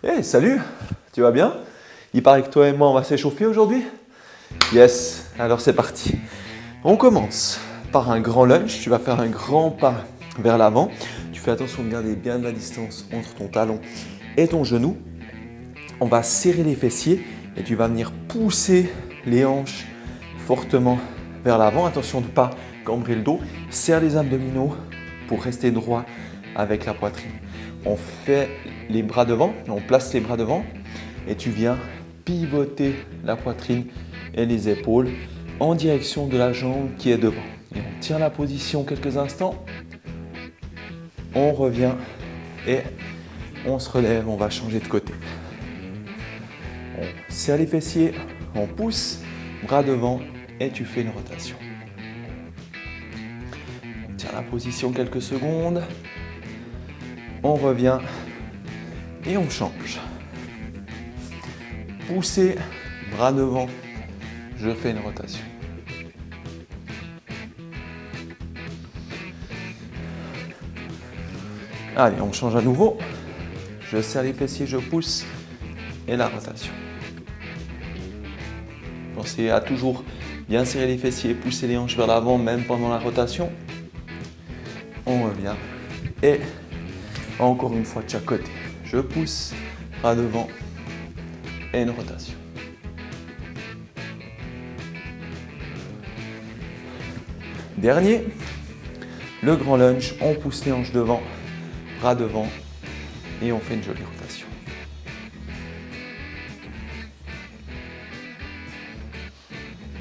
Hey, salut, tu vas bien? Il paraît que toi et moi on va s'échauffer aujourd'hui? Yes, alors c'est parti. On commence par un grand lunge, tu vas faire un grand pas vers l'avant. Tu fais attention de garder bien de la distance entre ton talon et ton genou. On va serrer les fessiers et tu vas venir pousser les hanches fortement vers l'avant. Attention de ne pas cambrer le dos. Serre les abdominaux pour rester droit avec la poitrine. On fait les bras devant, on place les bras devant et tu viens pivoter la poitrine et les épaules en direction de la jambe qui est devant. Et on tient la position quelques instants. On revient et on se relève, on va changer de côté. On serre les fessiers, on pousse, bras devant et tu fais une rotation. On tient la position quelques secondes. On revient et on change. Poussez, bras devant, je fais une rotation. Allez, on change à nouveau. Je serre les fessiers, je pousse et la rotation. Pensez à toujours bien serrer les fessiers, pousser les hanches vers l'avant même pendant la rotation. On revient et encore une fois de chaque côté. Je pousse, bras devant et une rotation. Dernier, le grand lunge, on pousse les hanches devant, bras devant et on fait une jolie rotation.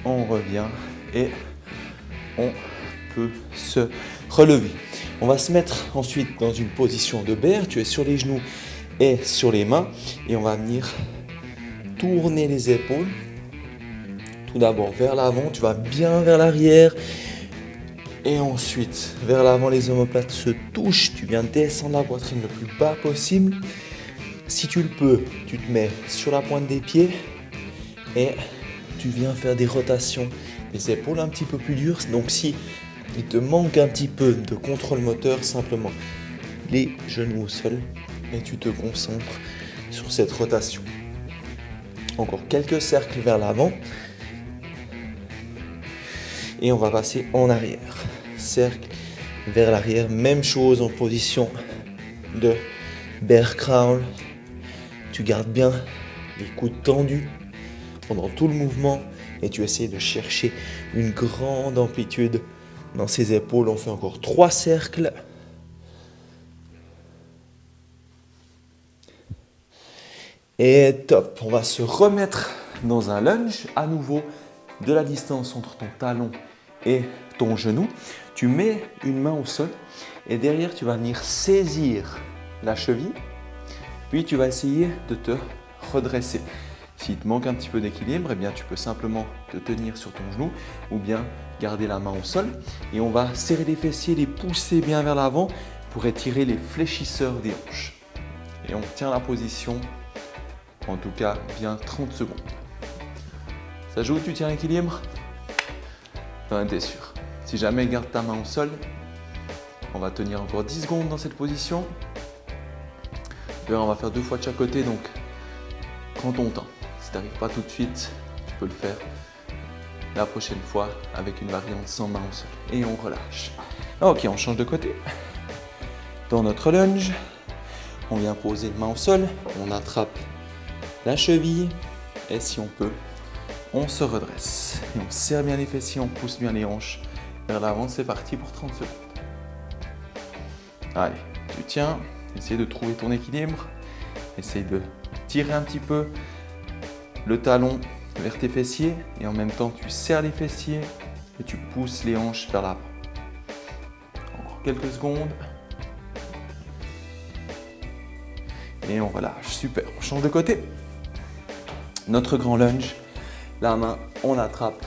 On revient et on peut se relever. On va se mettre ensuite dans une position de bear. Tu es sur les genoux et sur les mains et on va venir tourner les épaules. Tout d'abord vers l'avant, tu vas bien vers l'arrière et ensuite vers l'avant, les omoplates se touchent. Tu viens descendre la poitrine le plus bas possible. Si tu le peux, tu te mets sur la pointe des pieds et tu viens faire des rotations des épaules un petit peu plus dures. Donc si il te manque un petit peu de contrôle moteur, simplement les genoux au sol et tu te concentres sur cette rotation. Encore quelques cercles vers l'avant et on va passer en arrière. Cercle vers l'arrière, même chose en position de bear crawl. Tu gardes bien les coudes tendus pendant tout le mouvement et tu essaies de chercher une grande amplitude dans ses épaules. On fait encore 3 cercles. Et top, on va se remettre dans un lunge. À nouveau, de la distance entre ton talon et ton genou. Tu mets une main au sol et derrière, tu vas venir saisir la cheville. Puis, tu vas essayer de te redresser. S'il te manque un petit peu d'équilibre, eh bien, tu peux simplement te tenir sur ton genou ou bien garder la main au sol. Et on va serrer les fessiers, les pousser bien vers l'avant pour étirer les fléchisseurs des hanches. Et on tient la position, en tout cas bien 30 secondes. Ça joue, tu tiens l'équilibre? J'en étais sûr. Si jamais garde ta main au sol, on va tenir encore 10 secondes dans cette position. Puis on va faire 2 fois de chaque côté, donc prends ton temps. Si tu n'arrives pas tout de suite, tu peux le faire la prochaine fois avec une variante sans main au sol. Et on relâche. Ok, on change de côté. Dans notre lunge, on vient poser une main au sol, on attrape la cheville et si on peut, on se redresse. Et on serre bien les fessiers, on pousse bien les hanches vers l'avant. C'est parti pour 30 secondes. Allez, tu tiens, essaye de trouver ton équilibre. Essaye de tirer un petit peu le talon vers tes fessiers et en même temps tu serres les fessiers et tu pousses les hanches vers l'avant. Encore quelques secondes. Et on relâche, super. On change de côté. Notre grand lunge, la main, on attrape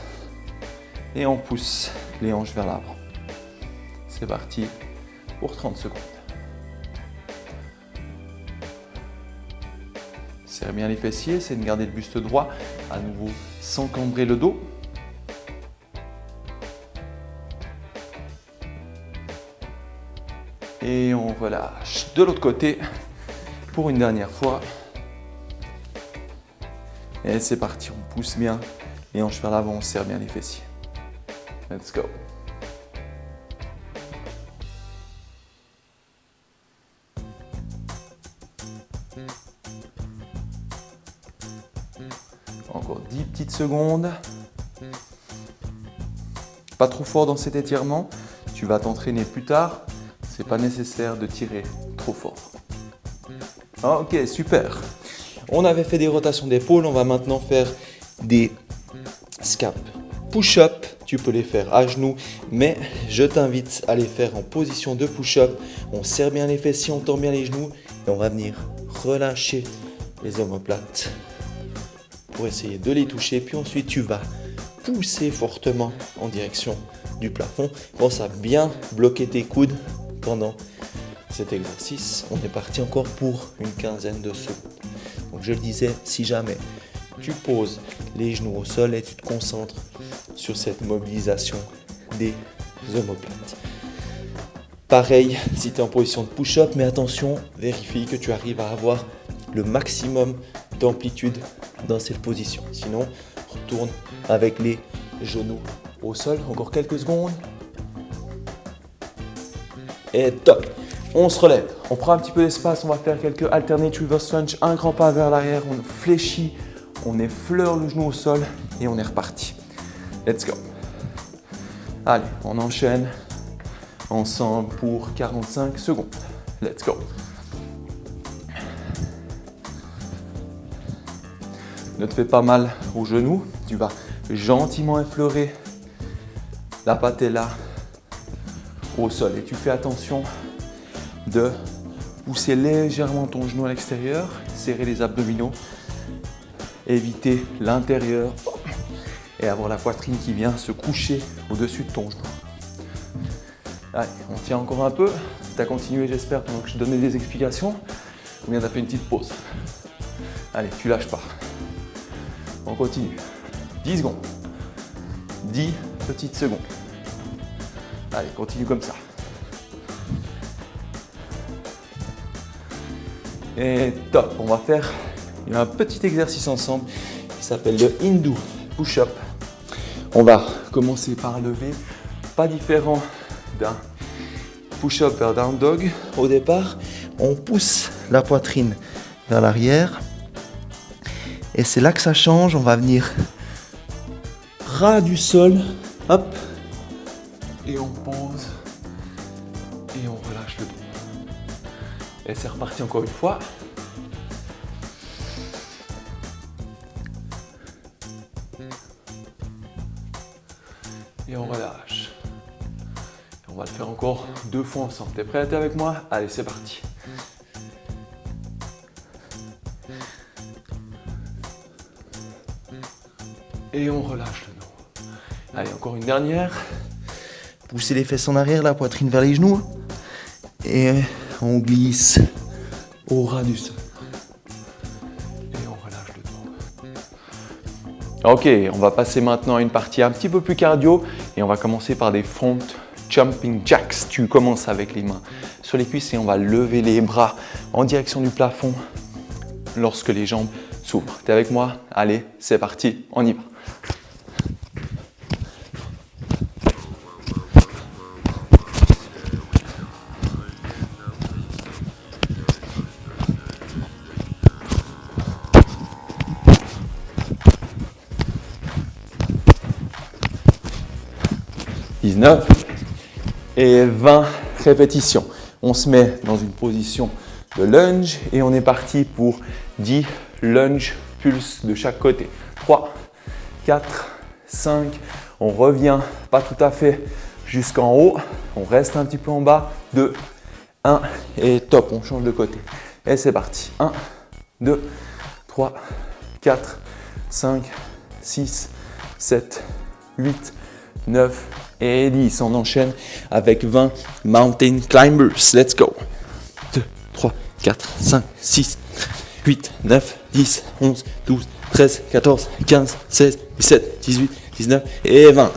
et on pousse les hanches vers l'avant. C'est parti pour 30 secondes. Serre bien les fessiers, essaie de garder le buste droit, à nouveau sans cambrer le dos. Et on relâche de l'autre côté pour une dernière fois. Et c'est parti, on pousse bien les hanches vers l'avant, on serre bien les fessiers. Let's go. Encore 10 petites secondes. Pas trop fort dans cet étirement. Tu vas t'entraîner plus tard. C'est pas nécessaire de tirer trop fort. Ok, super. On avait fait des rotations d'épaule. On va maintenant faire des scap push-up. Tu peux les faire à genoux, mais je t'invite à les faire en position de push-up. On serre bien les fessiers, on tend bien les genoux et on va venir relâcher les omoplates pour essayer de les toucher. Puis ensuite, tu vas pousser fortement en direction du plafond. Pense à bien bloquer tes coudes pendant cet exercice. On est parti encore pour une quinzaine de secondes. Donc je le disais, si jamais tu poses les genoux au sol et tu te concentres sur cette mobilisation des omoplates. Pareil si tu es en position de push-up, mais attention, vérifie que tu arrives à avoir le maximum d'amplitude dans cette position. Sinon, retourne avec les genoux au sol. Encore quelques secondes. Et top. On se relève. On prend un petit peu d'espace. On va faire quelques alternate reverse lunge. Un grand pas vers l'arrière. On fléchit. On effleure le genou au sol. Et on est reparti. Let's go. Allez, on enchaîne ensemble pour 45 secondes. Let's go. Ne te fais pas mal au genou. Tu vas gentiment effleurer la patella au sol. Et tu fais attention de pousser légèrement ton genou à l'extérieur, serrer les abdominaux, éviter l'intérieur et avoir la poitrine qui vient se coucher au-dessus de ton genou. Allez, on tient encore un peu. Tu as continué, j'espère, pendant que je donnais des explications. Ou bien tu as fait une petite pause. Allez, tu lâches pas. On continue. 10 secondes. 10 petites secondes. Allez, continue comme ça. Et top, on va faire un petit exercice ensemble qui s'appelle le Hindu push-up. On va commencer par lever, pas différent d'un push-up vers down dog. Au départ, on pousse la poitrine vers l'arrière et c'est là que ça change. On va venir ras du sol, hop, et on pose et on relâche le dos. Et c'est reparti encore une fois. Et on relâche. Et on va le faire encore 2 fois ensemble. T'es prêt à être avec moi? Allez, c'est parti. Et on relâche le dos. Allez, encore une dernière. Poussez les fesses en arrière, la poitrine vers les genoux. Et on glisse au ras du sol. Et on relâche le dos. Ok, on va passer maintenant à une partie un petit peu plus cardio. Et on va commencer par des front jumping jacks. Tu commences avec les mains sur les cuisses et on va lever les bras en direction du plafond lorsque les jambes s'ouvrent. T'es avec moi? Allez, c'est parti, on y va. Et 20 répétitions. On se met dans une position de lunge et on est parti pour 10 lunges pulse de chaque côté. 3, 4, 5. On revient pas tout à fait jusqu'en haut. On reste un petit peu en bas. 2, 1 et top. On change de côté. Et c'est parti. 1, 2, 3, 4, 5, 6, 7, 8, 9 et 10. On enchaîne avec 20 mountain climbers. Let's go. 2, 3, 4, 5, 6, 8, 9, 10, 11, 12, 13, 14, 15, 16, 17, 18, 19 et 20.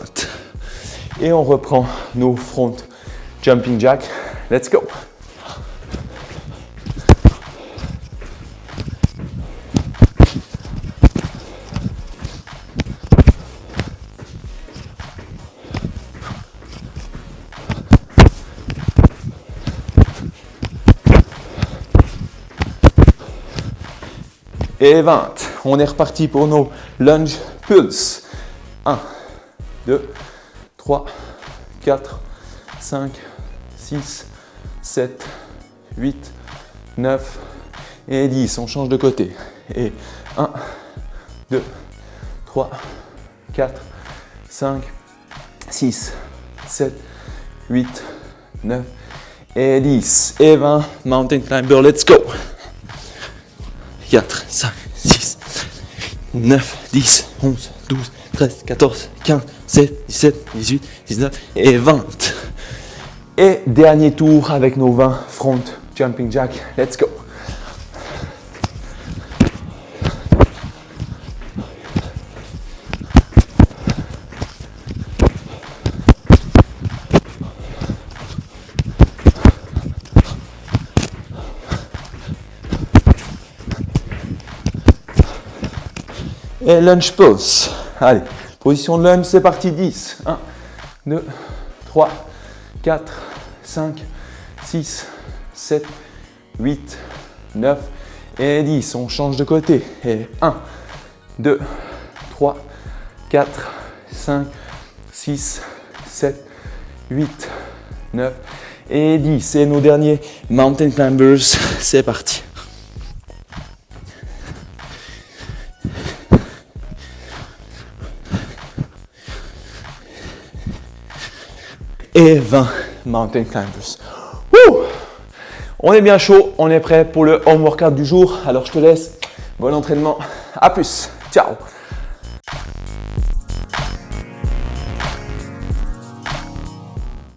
Et on reprend nos front jumping jack. Let's go. et 20. On est reparti pour nos lunge pulse. 1, 2, 3, 4, 5, 6, 7, 8, 9 et 10. On change de côté. Et 1, 2, 3, 4, 5, 6, 7, 8, 9 et 10. Et 20. Mountain climber, let's go. 4, 5, 6, 9, 10, 11, 12, 13, 14, 15, 16, 17, 18, 19 et 20. Et dernier tour avec nos 20 front jumping jack. Let's go. Et lunge pulse. Allez, position de lunge, c'est parti. 10. 1, 2, 3, 4, 5, 6, 7, 8, 9 et 10. On change de côté. Et 1, 2, 3, 4, 5, 6, 7, 8, 9 et 10. Et nos derniers mountain climbers, c'est parti. Et 20 mountain climbers. Wouh! On est bien chaud, on est prêt pour le home workout du jour. Alors je te laisse. Bon entraînement. À plus. Ciao.